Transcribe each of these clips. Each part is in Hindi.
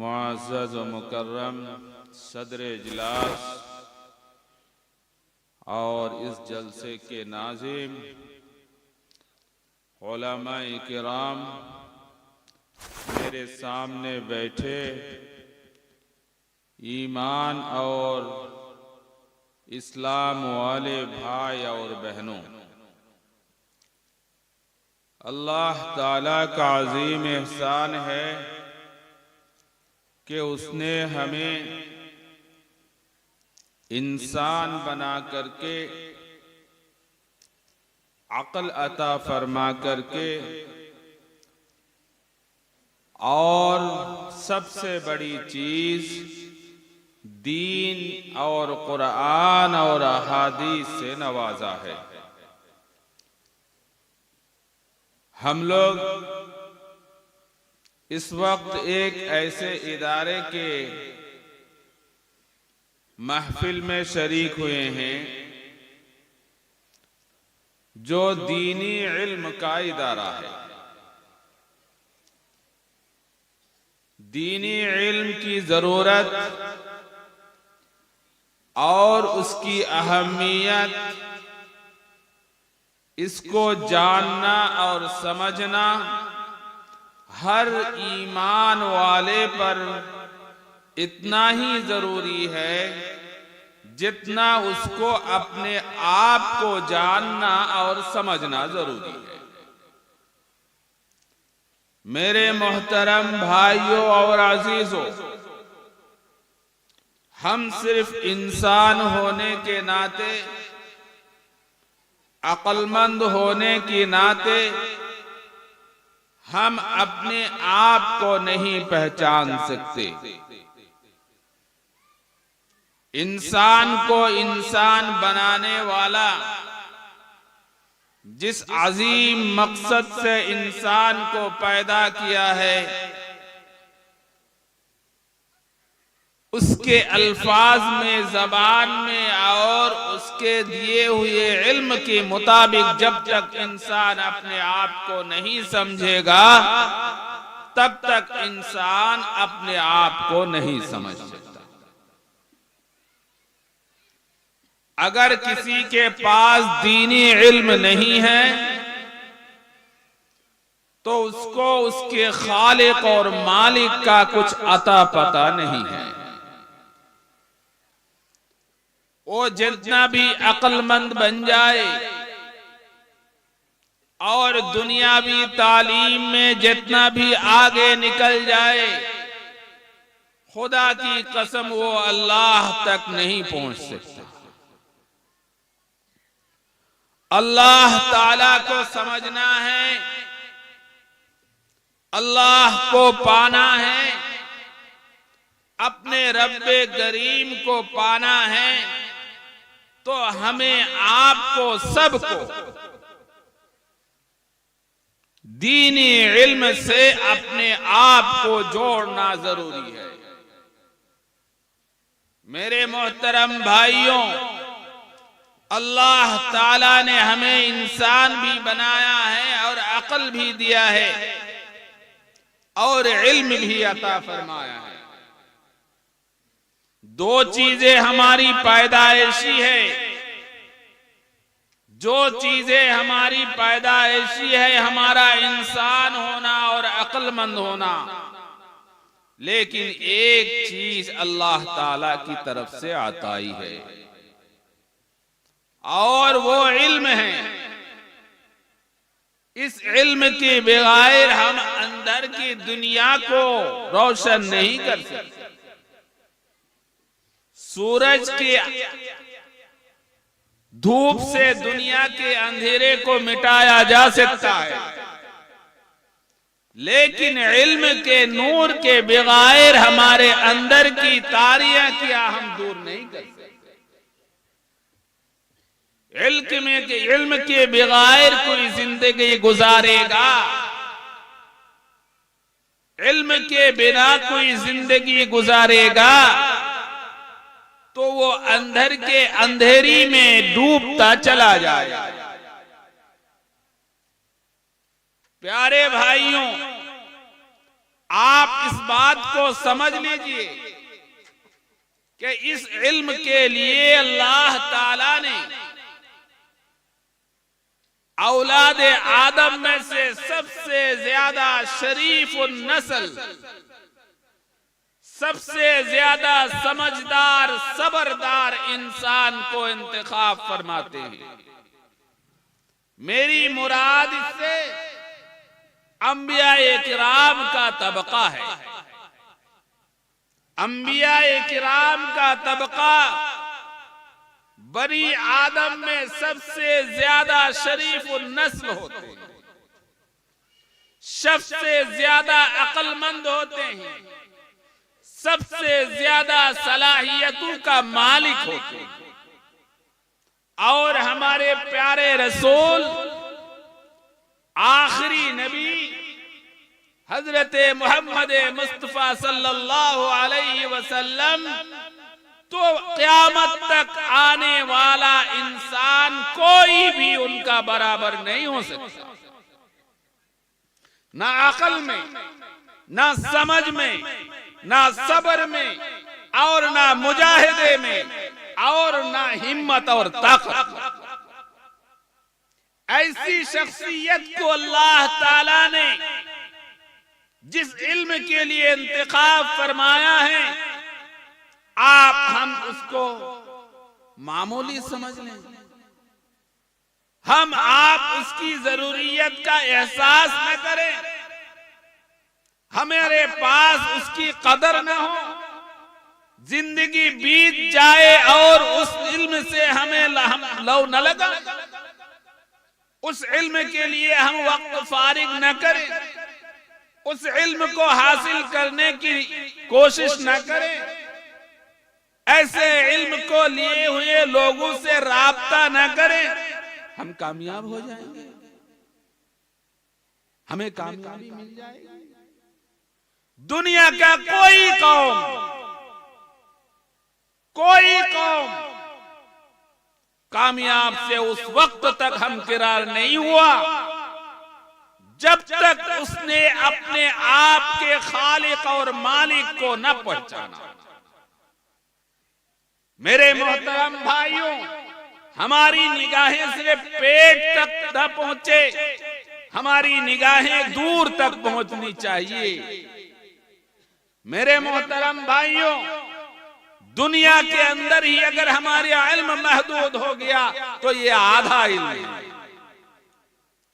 मुअज़्ज़ज़ व मुकर्रम सदर इजलास और इस जलसे के नाज़िम उलमाए किराम, मेरे सामने बैठे ईमान और इस्लाम वाले भाई और बहनों, अल्लाह ताला का अज़ीम एहसान है कि उसने हमें इंसान बना करके अक्ल अता फरमा करके और सबसे बड़ी चीज दीन और कुरान और अहादीस से नवाजा है। हम लोग इस वक्त एक ऐसे इदारे के महफिल में शरीक हुए हैं जो दीनी इल्म का इदारा है। दीनी इल्म की जरूरत और उसकी अहमियत, इसको जानना और समझना हर ईमान वाले पर इतना ही जरूरी है जितना उसको अपने आप को जानना और समझना जरूरी है। मेरे मोहतरम भाइयों और अजीजों, हम सिर्फ इंसान होने के नाते, अक्लमंद होने के नाते हम अपने आप को नहीं पहचान सकते। इंसान को इंसान बनाने वाला, जिस अजीम मकसद से इंसान को पैदा किया है, उसके अल्फाज में, जबान में और उसके दिए हुए इल्म के मुताबिक जब तक इंसान अपने आप को नहीं समझेगा तब तक इंसान अपने आप को नहीं समझ सकता। अगर किसी के पास दीनी इल्म नहीं है तो उसको उसके खालिक और मालिक का कुछ अता पता नहीं है। वो जितना भी अक्लमंद बन जाए और दुनियावी तालीम में जितना भी आगे निकल जाए, खुदा की कसम वो अल्लाह तक नहीं पहुंच सकता। अल्लाह ताला को समझना है, अल्लाह को पाना है, अपने रब्बे करीम को पाना है, तो हमें आपको सबको दीनी इल्म से अपने आप को जोड़ना जरूरी है। मेरे मोहतरम भाइयों, अल्लाह ताला ने हमें इंसान भी बनाया है और अक्ल भी दिया है और इल्म भी अता फरमाया है। दो चीजें हमारी पैदाइशी है। जो चीजें हमारी पैदाइशी है, हमारा इंसान होना और अक्लमंद होना, लेकिन एक चीज अल्लाह ताला की तरफ से आताई है और वो इल्म है। इस इल्म के बगैर हम अंदर की दुनिया को रोशन नहीं कर सकते। सूरज के धूप से दुनिया के अंधेरे को मिटाया जा सकता है, लेकिन इल्म के नूर के बगैर हमारे अंदर की तारियां क्या हम दूर नहीं कर सकते। इल्म के बगैर कोई जिंदगी गुजारेगा, इल्म के बिना कोई जिंदगी गुजारेगा तो वो अंधर के अंधेरी में डूबता चला जाएगा। प्यारे भाइयों, आप इस बात को समझ लीजिए कि इस इल्म के लिए अल्लाह ताला ने औलाद आदम में से सबसे ज्यादा शरीफ नस्ल, सबसे ज्यादा समझदार सबरदार इंसान को इंतखाब फरमाते हैं। मेरी मुराद इससे अंबिया किराम का तबका है। अंबिया किराम का तबका बनी आदम में सबसे ज्यादा शरीफ नस्ल होते हैं, सबसे ज्यादा अक्लमंद होते हैं, सबसे ज्यादा सलाहियतों का मालिक होते हैं। और हमारे प्यारे रसूल आखिरी नबी हजरत मोहम्मद मुस्तफा सल्लल्लाहु अलैहि वसल्लम तो क़यामत तक आने वाला इंसान कोई भी उनका बराबर नहीं हो सकता, ना अक्ल में, ना समझ में, ना सब्र में, और ना मुजाहिदे में, और ना हिम्मत और ताकत। ऐसी शख्सियत को अल्लाह ताला ने जिस इल्म के लिए इंतखाब फरमाया है, हम उसको मामूली समझ लें, आप उसकी जरूरियत का एहसास न करें, हमारे पास उसकी कदर न हो, जिंदगी बीत जाए और उस इल्म से हमें लौ न लगा, उस इल्म के लिए हम वक्त फारिग न करें, उस इल्म को हासिल करने की कोशिश न करें, ऐसे इल्म को लिए हुए लोगों से राब्ता न करें, हम कामयाब हो जाएंगे, हमें कामयाबी मिल जाएगी। दुनिया का कोई कौम कामयाब से उस वक्त तक हमकिरार नहीं हुआ जब तक उसने अपने आप के खालिक और मालिक को न पहचाना। मेरे मोहतरम भाइयों, हमारी निगाहें सिर्फ पेट तक न पहुंचे, हमारी निगाहें दूर तक पहुंचनी चाहिए। मेरे मोहतरम भाइयों, दुनिया के अंदर ही अगर हमारा इल्म महदूद हो गया तो ये आधा इल्म है।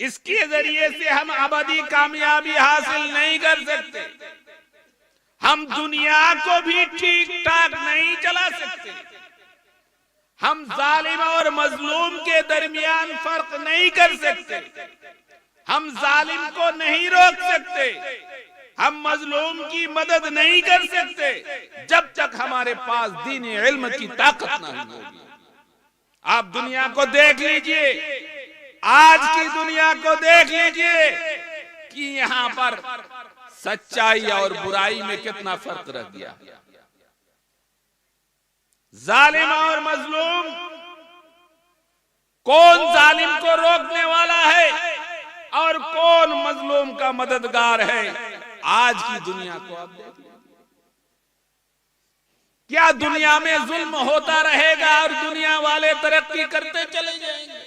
इसके जरिए से हम अबदी कामयाबी हासिल नहीं कर सकते। हम दुनिया को भी ठीक ठाक नहीं चला सकते। हम जालिम और मजलूम के दरमियान फर्क नहीं कर सकते। हम जालिम को नहीं रोक सकते। हम मजलूम की मदद नहीं कर सकते जब तक हमारे पास दीन इल्म की ताकत नहीं होगी। आप दुनिया को देख लीजिए, आज की दुनिया को देख लीजिए कि यहाँ पर सच्चाई और बुराई में कितना फर्क रह गया। जालिम और मजलूम, कौन जालिम को रोकने वाला है और कौन मजलूम का मददगार है, आज की दुनिया को आप देख लीजिए। क्या दुनिया में जुल्म होता रहेगा और दुनिया वाले तरक्की करते चले जाएंगे?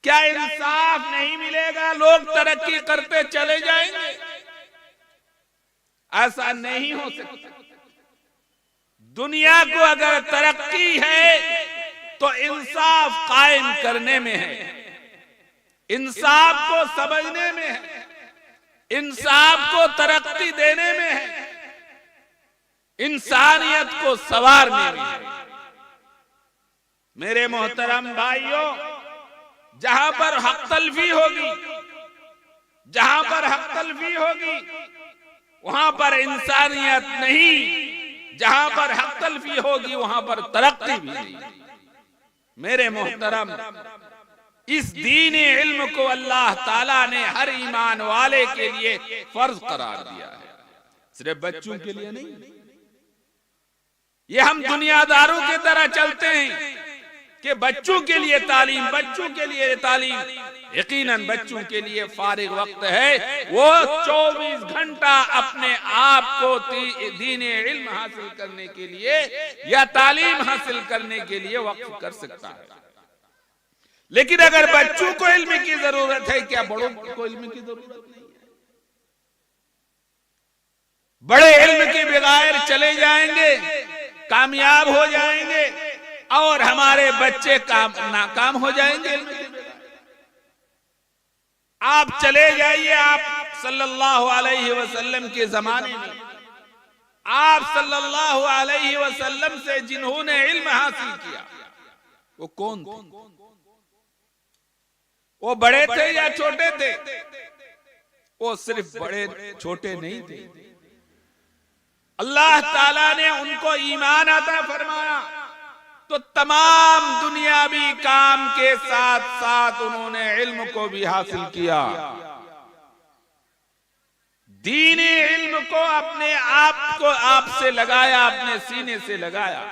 क्या इंसाफ नहीं मिलेगा, लोग तरक्की करते चले जाएंगे? ऐसा नहीं हो सकता। दुनिया को अगर तरक्की है तो इंसाफ कायम करने में है, इंसाफ को समझने में है, इंसाफ को तरक्की देने में है, इंसानियत को संवारने में है। मेरे मोहतरम भाइयों, जहां पर हक तलफी होगी, जहां पर हक तलफी होगी वहां पर इंसानियत नहीं, जहां पर हक तलफी होगी वहां पर तरक्की भी नहीं। मेरे मोहतरम, इस दीन इल्म को अल्लाह ताला ने हर ईमान वाले के लिए फर्ज करार दिया है, सिर्फ बच्चों के लिए नहीं। ये हम दुनियादारों की तरह चलते हैं कि बच्चों के लिए तालीम, बच्चों के लिए तालीम। यकीनन बच्चों के लिए फारिग वक्त है, वो 24 घंटा अपने आप को दीन इल्म हासिल करने के लिए या तालीम हासिल करने के लिए वक्फ कर सकता है। लेकिन अगर बच्चों को इल्म की जरूरत है, क्या बड़ों को इल्म की जरूरत नहीं है? बड़े इल्म के बगैर चले जाएंगे, कामयाब हो जाएंगे और हमारे बच्चे नाकाम हो जाएंगे। आप चले जाइए, आप सल्लल्लाहु अलैहि वसल्लम के जमाने में, आप सल्लल्लाहु अलैहि वसल्लम से जिन्होंने इल्म हासिल किया वो कौन थे? वो बड़े थे या छोटे थे? वो सिर्फ बड़े छोटे नहीं थे। अल्लाह ताला ने उनको ईमान अता फरमाया तो तमाम दुनियावी काम के साथ साथ उन्होंने इल्म को भी हासिल किया। दीनी इल्म को अपने आप को आपसे लगाया, अपने सीने से लगाया।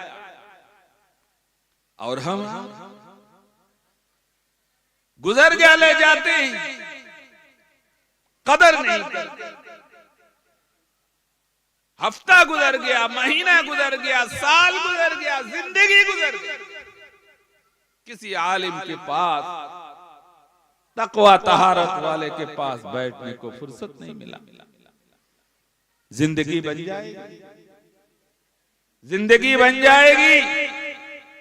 और हम गुजर चले जाते हैं, कदर नहीं करते। हफ्ता गुजर गया, महीना गुजर गया, साल गुजर गया, जिंदगी गुजर गई, किसी आलिम के पास, तकवा तहारत वाले के पास बैठने को फुर्सत नहीं मिला। जिंदगी बन जाएगी, जिंदगी बन जाएगी।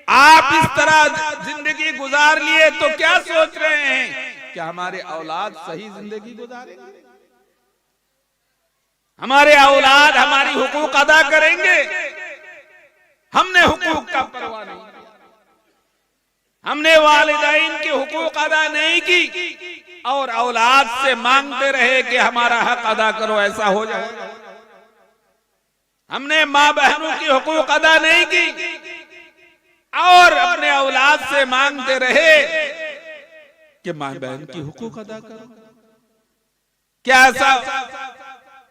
आप इस तरह जिंदगी गुजार लिए तो क्या सोच रहे हैं कि हमारे औलाद सही जिंदगी गुजारेंगे? हमारे औलाद हमारी हुकूक अदा करेंगे? हमने हुकूक का परवाह नहीं किया, हमने वालिदैन के हुकूक अदा नहीं की और औलाद से मांगते रहे कि हमारा हक अदा करो, ऐसा हो जाए। हमने माँ बहनों की हुकूक अदा नहीं की और अपने औलाद से मांगते रहे कि माँ बहन की हुकूक अदा करो। क्या ऐसा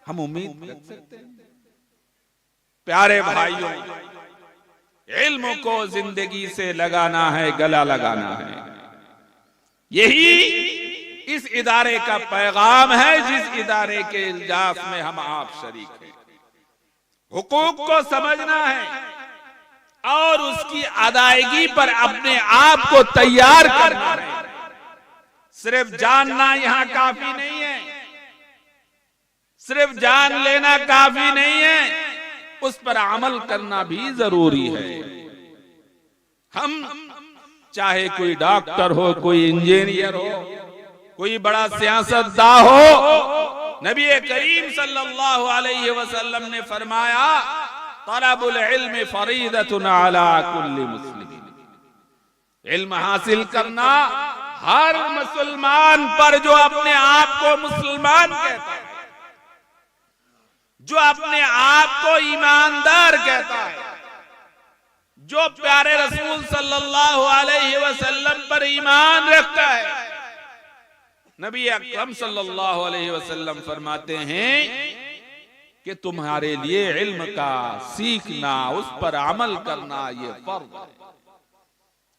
हम उम्मीद रख सकते हैं? प्यारे भाइयों, इल्म को जिंदगी से लगाना है, गला लगाना है। यही इस इदारे का पैगाम है जिस इदारे के इल्जाफ में हम आप शरीक हैं। हुकूक को समझना है और उसकी अदायगी पर अपने आप को तैयार करना है। सिर्फ जानना यहां काफी नहीं है, सिर्फ जान लेना काफी नहीं है, उस पर अमल करना भी जरूरी है। हम चाहे कोई डॉक्टर हो, कोई इंजीनियर हो, कोई बड़ा सियासतदान हो, नबी करीम सल्लल्लाहु अलैहि वसल्लम ने फरमाया तलबुल इल्म फरीदतुन अला कुल्ली मुस्लिम, इल्म हासिल करना हर मुसलमान पर जो अपने आप को मुसलमान कहता है, जो अपने आप को ईमानदार कहता है, जो प्यारे रसूल सल्लल्लाहु अलैहि वसल्लम पर ईमान रखता है। नबी अकरम सल्लल्लाहु अलैहि वसल्लम फरमाते हैं कि तुम्हारे लिए इल्म का सीखना, उस पर अमल करना ये फर्ज है।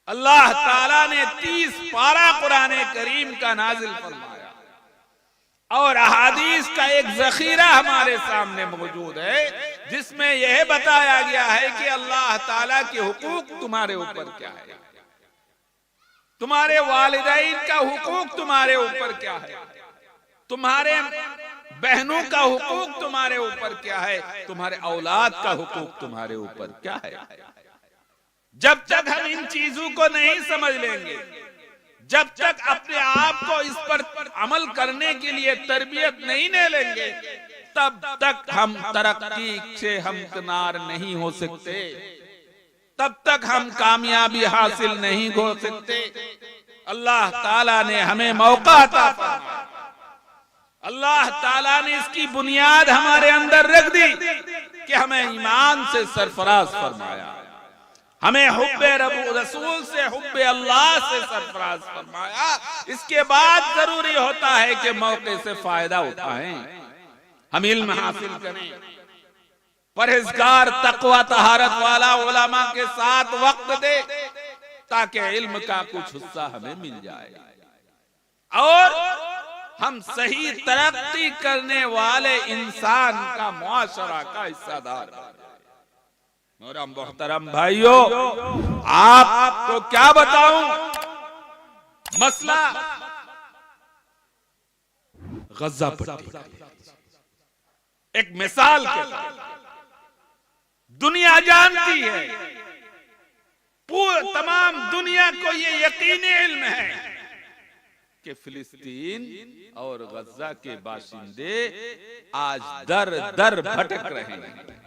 अल्लाह ताला ने 30 पारा कुरान करीम का नाजिल फरमाया और अहादीस का एक जखीरा हमारे सामने मौजूद है जिसमें यह बताया गया है कि अल्लाह ताला के हुकूक तुम्हारे ऊपर क्या है, तुम्हारे वालिदैन का हुकूक तुम्हारे ऊपर क्या है, तुम्हारे बहनों का हुकूक तुम्हारे ऊपर क्या है, तुम्हारे औलाद का हुकूक तुम्हारे ऊपर क्या है। जब तक हम इन चीजों को नहीं समझ लेंगे, जब तक अपने आप को इस पर अमल करने के लिए तरबियत नहीं ले लेंगे, तब तक हम तरक्की से हमकिनार नहीं हो सकते, तब तक हम कामयाबी हासिल नहीं हो सकते। अल्लाह ताला ने हमें मौका अता फरमाया, अल्लाह ताला ने इसकी बुनियाद हमारे अंदर रख दी कि हमें ईमान से सरफराज फरमाया, हमें हुब्बे रसूल से, हुब्बे अल्लाह से सरफराज फरमाया। इसके बाद जरूरी होता है कि मौके से फायदा उठाएं, हम इल्म हासिल करें, परहेजगार तकवा तहारत वाला उलमा के साथ वक्त दे ताकि इल्म का कुछ हिस्सा हमें मिल जाए और हम सही तरक्की करने वाले इंसान का मुआशरा का हिस्सादार बने। मेरा मोहतरम भाइयों, आपको क्या बताऊं, मसला गज़ा पट्टी का एक मिसाल के तौर दुनिया जानती है, पूरी तमाम दुनिया को ये यकीनी इल्म है कि फिलिस्तीन और गज़ा के बाशिंदे आज दर दर भटक रहे हैं।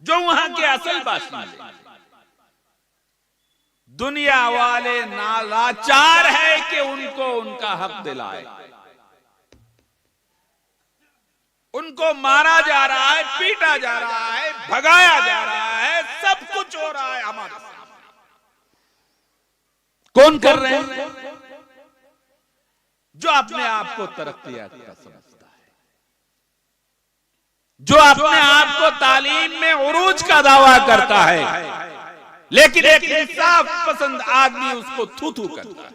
जो वहां के असल बाशिंदे, दुनिया वाले नालाचार है कि उनको उनका हक दिलाए, उनको मारा जा रहा है, पीटा जा रहा है, भगाया जा रहा है, सब कुछ हो रहा है हमारे सामने। कौन कर रहे हैं? जो अपने आप को तरक्की समझता है, जो अपने आप को तालीम में उरूज का दावा करता है, लेकिन एक इंसाफ पसंद आदमी उसको थू थू करता है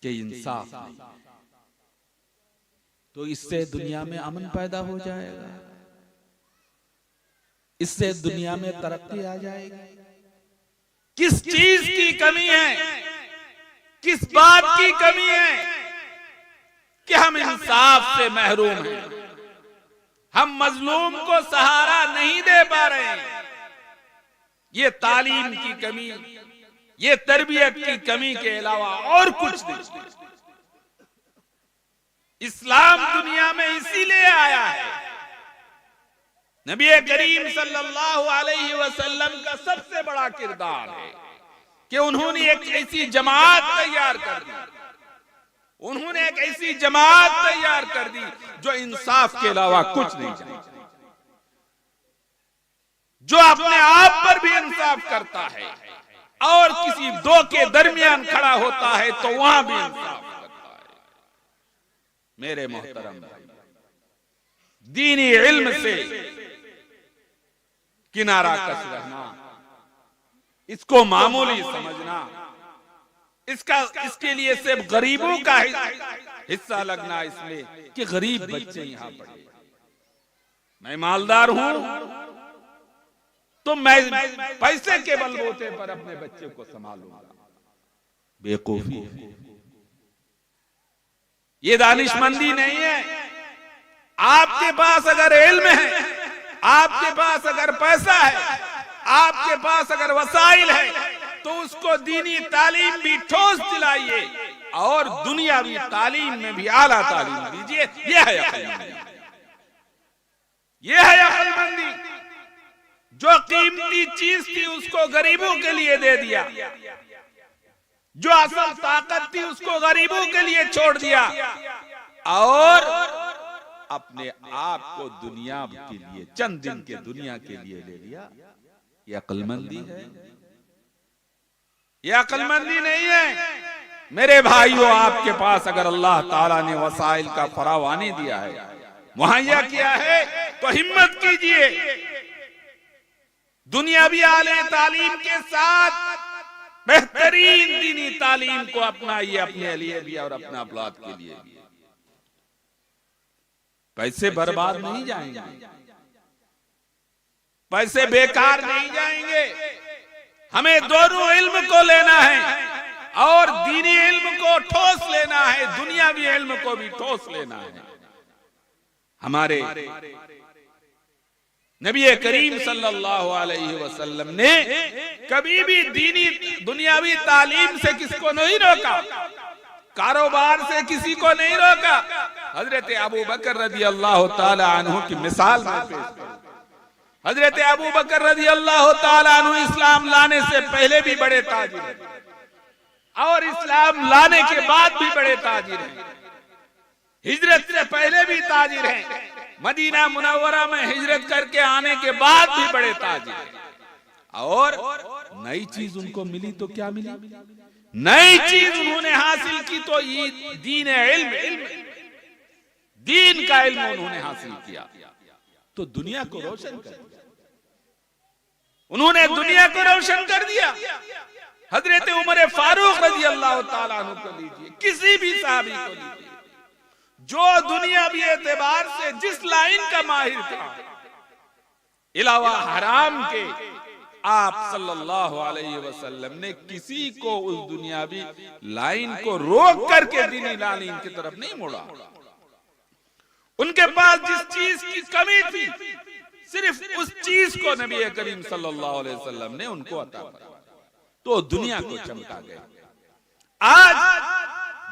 कि इंसाफ नहीं। तो इससे दुनिया में अमन पैदा हो जाएगा, इससे दुनिया में तरक्की आ जाएगी। किस चीज की कमी है, किस बात की कमी है कि हम इंसाफ से महरूम हैं, हम मजलूम को सहारा नहीं दे पा रहे हैं। ये तालीम की कमी, ये तरबियत की कमी के अलावा और कुछ नहीं। इस्लाम दुनिया में इसीलिए आया है, नबी करीम सल्लल्लाहु अलैहि वसल्लम का सबसे बड़ा किरदार है कि उन्होंने एक ऐसी जमात तैयार कर दी, उन्होंने एक ऐसी जमात तैयार कर दी जो इंसाफ के अलावा कुछ नहीं जानती, जो अपने आप पर भी इंसाफ करता है और किसी दो के दरमियान खड़ा होता है तो वहां भी इंसाफ करता है। मेरे मोहतरम भाई, दीनी इल्म से किनारा कस रहना, इसको मामूली समझना, इसके लिए सिर्फ गरीबों का हिस्सा लगना, इसमें कि गरीब बच्चे यहां पढ़े, मैं मालदार हूं तो मैं पैसे के बलबूते पर अपने बच्चे को संभालूंगा, बेवकूफी है, ये दानिशमंदी नहीं है। आपके पास अगर इल्म है, आपके पास अगर पैसा है, आपके पास अगर वसाइल है, तो उसको दीनी तालीम भी ठोस दिलाइए और दुनियावी तालीम में भी आला तालीम दीजिए। यह है अक्लमंदी, यह है अक्लमंदी। जो कीमती चीज थी उसको गरीबों के लिए दे दिया, जो असल ताकत थी उसको गरीबों के लिए छोड़ दिया और अपने आप को दुनिया के लिए, चंद दिन के दुनिया के लिए ले लिया। यह अक्लमंदी है, यह अक्लमंदी नहीं है। मेरे भाइयों, आपके पास अगर अल्लाह ताला ने वसाइल का फरावानी दिया है, मुहैया किया है, तो हिम्मत कीजिए। दुनियावी आले तालीम के साथ बेहतरीन दीनी तालीम को अपनाइए, अपने लिए भी और अपना औलाद के लिए भी। पैसे बर्बाद नहीं जाएंगे, पैसे बेकार नहीं जाएंगे। हमें दोनों इल्म को लेना है और दीनी इल्म को ठोस लेना है, दुनियावी इल्म को भी ठोस लेना है। हमारे नबी करीम सल्लल्लाहु अलैहि वसल्लम ने कभी भी दीनी दुनियावी तालीम से किसको नहीं रोका, कारोबार से किसी को नहीं रोका। हजरत अबू बकर रजी अल्लाह ताला अन्हु की मिसाल में पेश करूं। हजरत अबू बकर रजी अल्लाह ताला अन्हु इस्लाम लाने से पहले भी बड़े ताजिर हैं और इस्लाम लाने के बाद भी बड़े ताजिर हैं। हिजरत से पहले भी ताजिर हैं, मदीना मुनव्वरा में हिजरत करके आने के बाद भी बड़े ताजिर हैं। और नई चीज उनको मिली तो क्या मिली? नई चीज उन्होंने हासिल की तो ये दीन इल्म, दीन का इल्म उन्होंने हासिल किया तो दुनिया को रोशन कर दिया। उन्होंने दुनिया को रोशन कर दिया। हजरत उमर फारूक रजी अल्लाह ताला अन्हु को लीजिए, किसी भी साहबी को लीजिए, जो दुनियावी एतबार से जिस लाइन का माहिर था, इलावा हराम के, आप सल्लल्लाहु अलैहि वसल्लम ने किसी को उस दुनियावी लाइन को रोक करके दीनी लाइन की तरफ नहीं मोड़ा। उनके पास जिस चीज की कमी थी, सिर्फ उस चीज को नबी करीम सल्लल्लाहु अलैहि वसल्लम ने उनको अता किया तो दुनिया को चमका गया। आज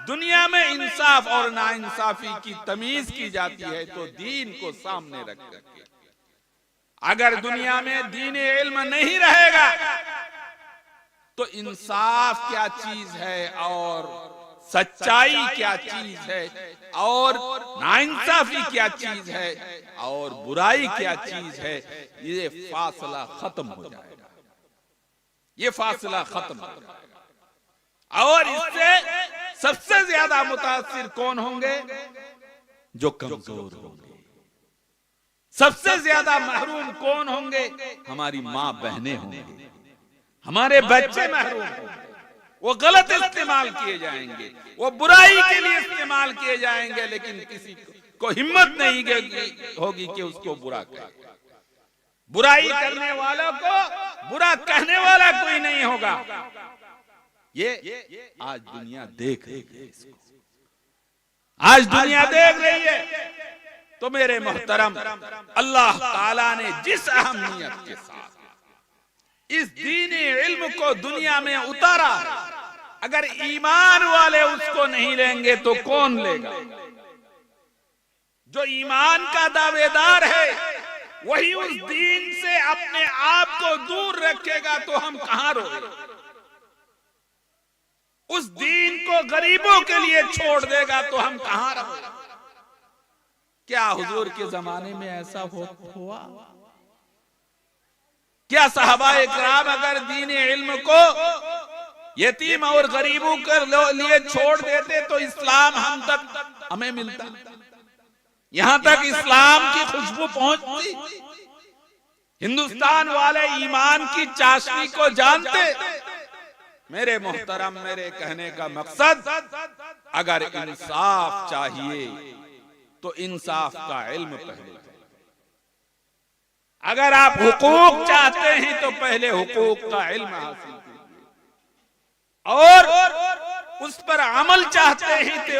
दुनिया में इंसाफ और नाइंसाफी की तमीज की जाती है तो दीन को सामने रख करके। अगर दुनिया में दीन इल्म नहीं रहेगा तो इंसाफ क्या चीज है और सच्चाई क्या चीज है और नाइंसाफी क्या चीज है और बुराई क्या चीज है, ये फासला खत्म हो जाएगा, ये फासला खत्म हो जाएगा। और इससे सबसे ज्यादा मुतासिर कौन होंगे? जो कमजोर होंगे। सबसे ज्यादा महरूम कौन होंगे? हमारी माँ बहनें होंगी, हमारे बच्चे महरूम होंगे। वो गलत इस्तेमाल किए जाएंगे, वो बुराई के लिए इस्तेमाल किए जाएंगे, लेकिन किसी को हिम्मत नहीं होगी कि उसको बुरा करे। बुराई करने वालों को बुरा कहने वाला कोई नहीं होगा। ये आज दुनिया देख रही है, इसको आज दुनिया देख रही है। तो मेरे मोहतरम, अल्लाह ताला ने जिस अहमियत के साथ इस दीनी इल्म को दुनिया में उतारा, अगर ईमान वाले उसको नहीं लेंगे तो कौन लेगा? जो ईमान का दावेदार है वही उस दीन से अपने आप को दूर रखेगा तो हम कहां रोएंगे? उस दीन को गरीबों के लिए छोड़ देगा तो हम कहां रहेंगे? क्या हुजूर के जमाने में ऐसा हुआ? क्या सहाबाए किराम अगर दीन इल्म को यतीम और गरीबों के लिए छोड़ देते तो इस्लाम हम तक हमें मिलता? यहां तक इस्लाम की खुशबू पहुंचती? हिंदुस्तान वाले ईमान की चाशनी को जानते? मेरे मोहतरम, मेरे कहने का मकसद, अगर इंसाफ चाहिए तो इंसाफ का इल्म पहले। अगर आप हुकूक चाहते हैं तो पहले हुकूक का इल्म हासिल कीजिए और उस पर अमल चाहते हैं तो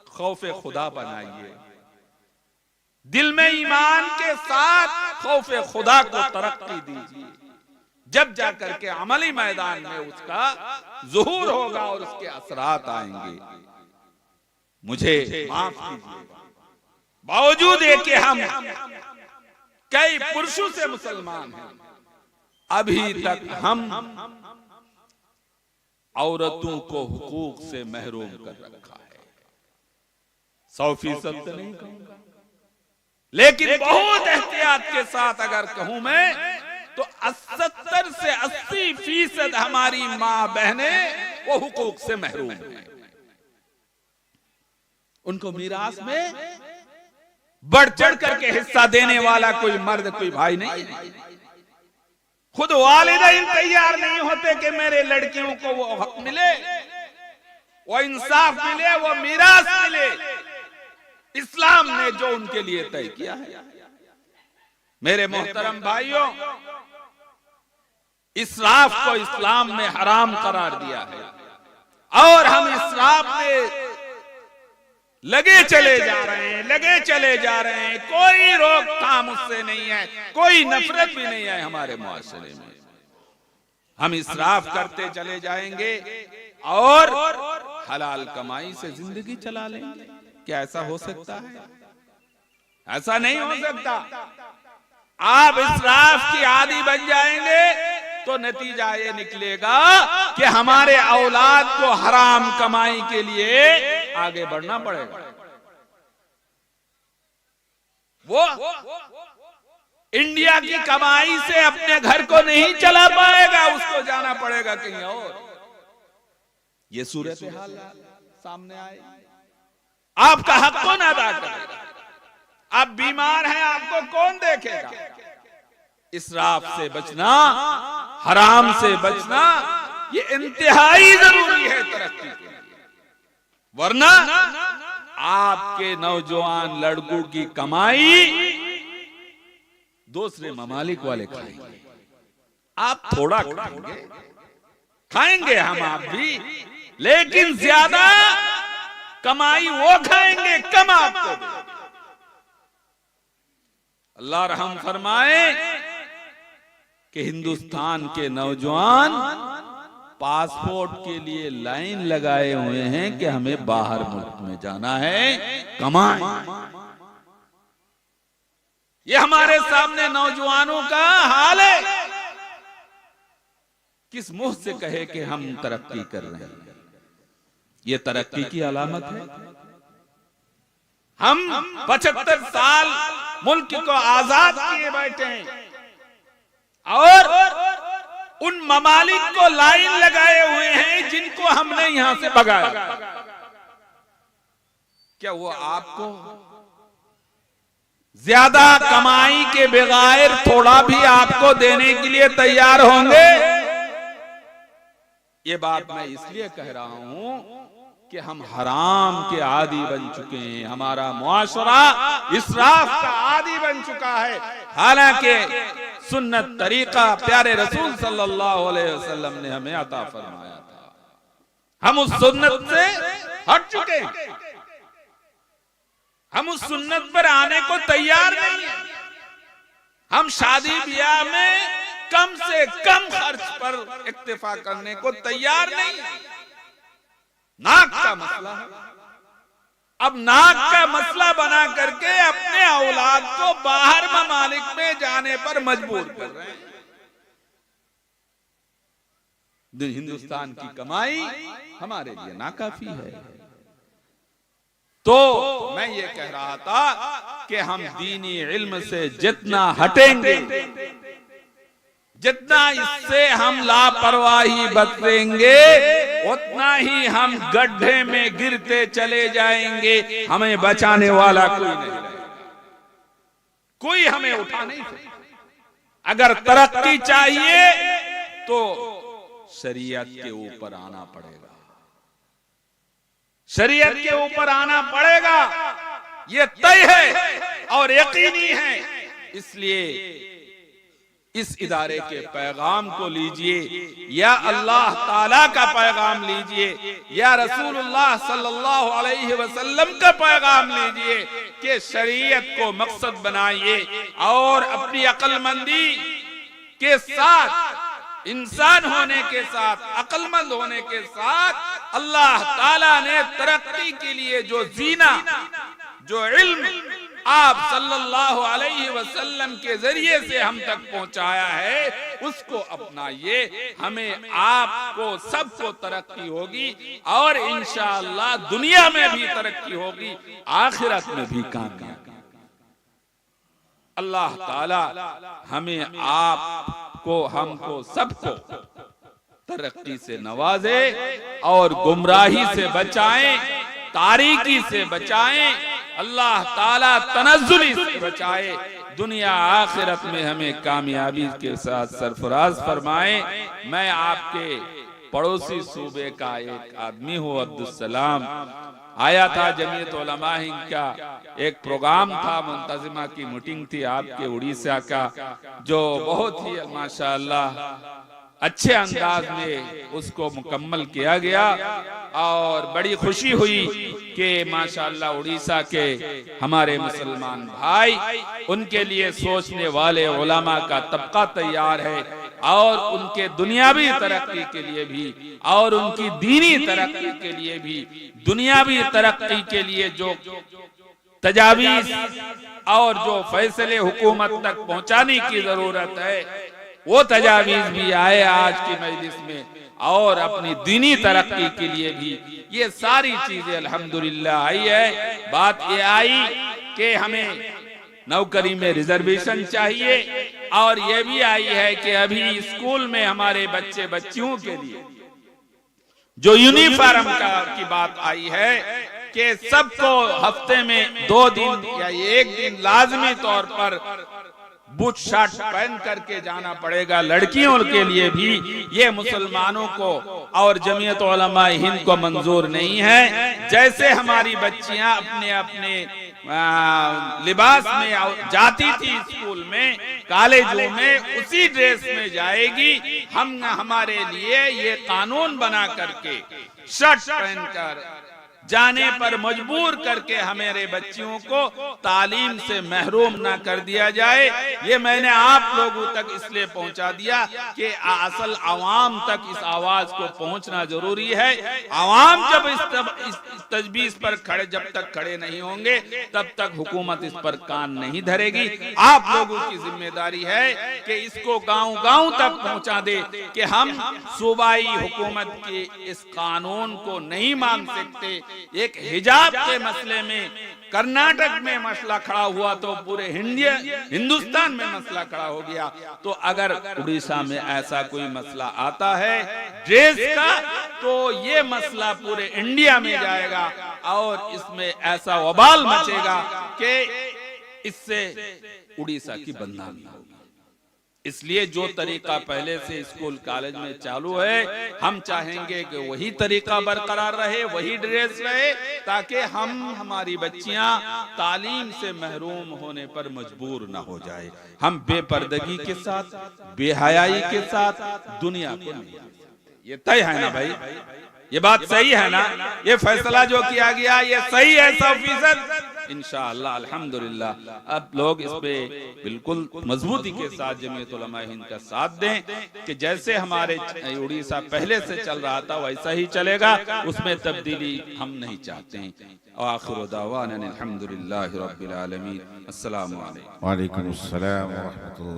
खौफे खुदा बनाइए, दिल में ईमान के साथ खौफे खुदा को तरक्की दीजिए, जब जाकर के अमली मैदान में उसका ज़ुहूर होगा और उसके असरात आएंगे। मुझे माफ कीजिए, बावजूद है कि हम कई पुरुषों से मुसलमान हैं, अभी तक हम औरतों को हुकूक से महरूम कर रखा है। 100% तो नहीं कहूंगा, लेकिन बहुत एहतियात के साथ अगर कहूं मैं तो 70 से 80% हमारी माँ बहनें वो हुकूक से महरूम हैं। उनको मीरास में बढ़ चढ़ करके हिस्सा देने वाला कोई मर्द, कोई भाई नहीं है। खुद वालिदैन तैयार नहीं होते कि मेरे लड़कियों को वो हक मिले, वो इंसाफ मिले, वो मीरास मिले, इस्लाम ने जो उनके लिए तय किया है। मेरे मोहतरम भाइयों, इसराफ को इस्लाम ने हराम करार दिया है और हम इसराफ में लगे चले जा रहे हैं, कोई रोकथाम उससे नहीं है, कोई नफरत भी नहीं है हमारे मुआशरे में। हम इसराफ करते चले जाएंगे और हलाल कमाई से जिंदगी चला लेंगे। क्या ऐसा हो सकता है? ऐसा नहीं हो सकता। आप इसराफ की आदी बन जाएंगे तो नतीजा ये निकलेगा कि हमारे औलाद को हराम कमाई के लिए आगे बढ़ना पड़ेगा। वो इंडिया की कमाई से अपने घर को नहीं चला पाएगा, उसको जाना पड़ेगा कहीं और। ये सूरत हाल सामने आए, आपका हक कौन अदा करेगा? आप बीमार हैं, आपको कौन देखेगा? इसराफ से बचना, हराम से बचना, ये इंतहाई जरूरी है तरक्की के लिए। वरना आपके नौजवान लड़कों की कमाई दूसरे ममालिक वाले खाएंगे, आप थोड़ा खाएंगे हम आप भी, लेकिन ज्यादा कमाई वो खाएंगे, कम आपको देंगे। अल्लाह रहम फरमाए कि हिंदुस्तान के नौजवान पासपोर्ट के लिए लाइन लगाए हुए हैं कि हमें बाहर मुल्क में जाना है, कमाएं। ये हमारे सामने नौजवानों का हाल है। किस मुंह से कहे कि हम तरक्की कर रहे हैं? ये तरक्की की अलामत है? हम 75 साल मुल्क को आजाद किए बैठे हैं और उन ममालिक को लाइन लगाए हुए हैं जिनको हमने यहां से भगाया। क्या वो आपको ज्यादा कमाई के बगैर थोड़ा भी आपको देने के लिए तैयार होंगे? ये बात मैं इसलिए कह रहा हूं कि हम हराम के आदी बन चुके हैं, हमारा मुआशरा इसराफ का आदी बन चुका है। हालांकि सुन्नत तरीका प्यारे रसूल सल्लल्लाहु अलैहि वसल्लम ने हमें अता फरमाया था, हम उस सुन्नत से हट चुके हैं, हम उस सुन्नत पर आने को तैयार नहीं है। हम शादी ब्याह में कम से कम खर्च पर इक्तिफा करने को तैयार नहीं है। नाक का मसला है, अब नाक का मसला बना करके अपने औलाद को बाहर ममालिक में जाने पर मजबूर कर रहे हैं। हिंदुस्तान की कमाई हमारे लिए नाकाफी है। तो मैं ये कह रहा था कि हम दीनी इल्म से जितना हटेंगे, जितना इससे हम लापरवाही बरतेंगे, उतना ही हम गड्ढे में गिरते चले जाएंगे। हमें बचाने वाला कोई नहीं रहेगा, कोई हमें उठा नहीं सकता। अगर तरक्की चाहिए तो शरीयत के ऊपर आना पड़ेगा, शरीयत के ऊपर आना पड़ेगा, ये तय है और यकीनी है। इसलिए इस इदारे के पैगाम को लीजिए, या अल्लाह ताला का पैगाम लीजिए, या रसूलुल्लाह सल्लल्लाहु अलैहि वसल्लम का पैगाम लीजिए कि शरीयत को मकसद बनाइए और अपनी अक्लमंदी के साथ, इंसान होने के साथ, अक्लमंद होने के साथ अल्लाह ताला ने तरक्की के लिए जो जीना, जो इल्म आप सल्लल्लाहु अलैहि वसल्लम के जरिए से हम तक पहुंचाया है, उसको अपनाइए। हमें, आपको, सबको तरक्की होगी और इंशाअल्लाह दुनिया में भी तरक्की होगी, आखिरत में भी कामयाबी। अल्लाह ताला हमें, आपको, हमको, सबको तरक्की से नवाजे और गुमराही से बचाएं, तारीकी से बचाएं। अल्लाह ताला तनज़्ज़ुली से बचाए, दुनिया आखिरत में हमें कामयाबी के साथ सरफराज फरमाए। मैं आपके पड़ोसी सूबे का एक आदमी हूँ, अब्दुस्सलाम। आया था जमीयत उलमा हिंद का एक प्रोग्राम था, मुंतजिमा की मीटिंग थी आपके उड़ीसा का, जो बहुत ही माशाअल्लाह अच्छे अंदाज में उसको मुकम्मल किया गया और बड़ी खुशी हुई कि माशाअल्लाह उड़ीसा के हमारे मुसलमान भाई, उनके लिए सोचने वाले उलमा का तबका तैयार है और उनके दुनियावी तरक्की के लिए भी और उनकी दीनी तरक्की के लिए भी, दुनियावी तरक्की के लिए जो तजावीज और जो फैसले हुकूमत तक पहुंचाने की जरूरत है, वो तजावीज भी आए आज की मजलिस में, और अपनी दीनी तरक्की के लिए भी ये सारी चीजें अल्हम्दुलिल्लाह आई है। बात ये आई कि हमें नौकरी में रिजर्वेशन चाहिए, और ये भी आई है कि अभी स्कूल में हमारे बच्चे बच्चियों के लिए जो यूनिफॉर्म की बात आई है कि सबको हफ्ते में 2 दिन या 1 दिन लाजमी तौर पर बूट शर्ट पहन करके जाना पड़ेगा। लड़कियों के लिए भी ये मुसलमानों को और जमीयत उलमा हिंद को मंजूर नहीं है। जैसे हमारी बच्चियां अपने अपने लिबास में जाती थी स्कूल में, कॉलेजों में, उसी ड्रेस में जाएगी। हम हमारे लिए ये कानून बना करके शर्ट पहनकर जाने पर मजबूर करके हमारे बच्चियों को तालीम से महरूम ना कर दिया जाए। ये मैंने आप लोगों तक इसलिए पहुंचा दिया कि असल आवाम तक इस आवाज को पहुंचना जरूरी है। आवाम जब इस तजवीज पर जब तक खड़े नहीं होंगे, तब तक हुकूमत इस पर कान नहीं धरेगी। आप लोगों की जिम्मेदारी है कि इसको गांव-गांव तक पहुंचा दे कि हम सूबाई हुकूमत के इस कानून को नहीं मान सकते। एक हिजाब के मसले में कर्नाटक में मसला खड़ा हुआ तो पूरे हिंदुस्तान में मसला खड़ा हो गया। तो अगर उड़ीसा में ऐसा कोई मसला आता है ड्रेस का, तो ये मसला पूरे इंडिया में जाएगा और इसमें ऐसा वबाल मचेगा कि इससे उड़ीसा की बदनामी होगी। इसलिए जो तरीका पहले से स्कूल कॉलेज में चालू है, हम चाहेंगे कि वही तरीका बरकरार रहे, वही ड्रेस रहे, ताकि हमारी बच्चियां तालीम से महरूम होने पर मजबूर ना हो जाए। हम बेपर्दगी के साथ, बेहयाई के साथ दुनिया को नहीं, ये तय है ना भाई? ये बात सही है ना? ये फैसला जो किया गया ये सही है 100%। इंशाअल्लाह अल्हम्दुलिल्लाह अब लोग इस पे बिल्कुल मजबूती के साथ जमीयत उलमा हिंद का साथ दें कि जैसे हमारे उड़ीसा पहले से चल रहा था वैसा ही चलेगा, उसमें तब्दीली हम नहीं चाहते हैं। आखिर दावाना अल्हम्दुलिल्लाहि रब्बिल आलमीन। अस्सलामु अलैकुम। वालेकुम अस्सलाम व रहमतुल्लाह।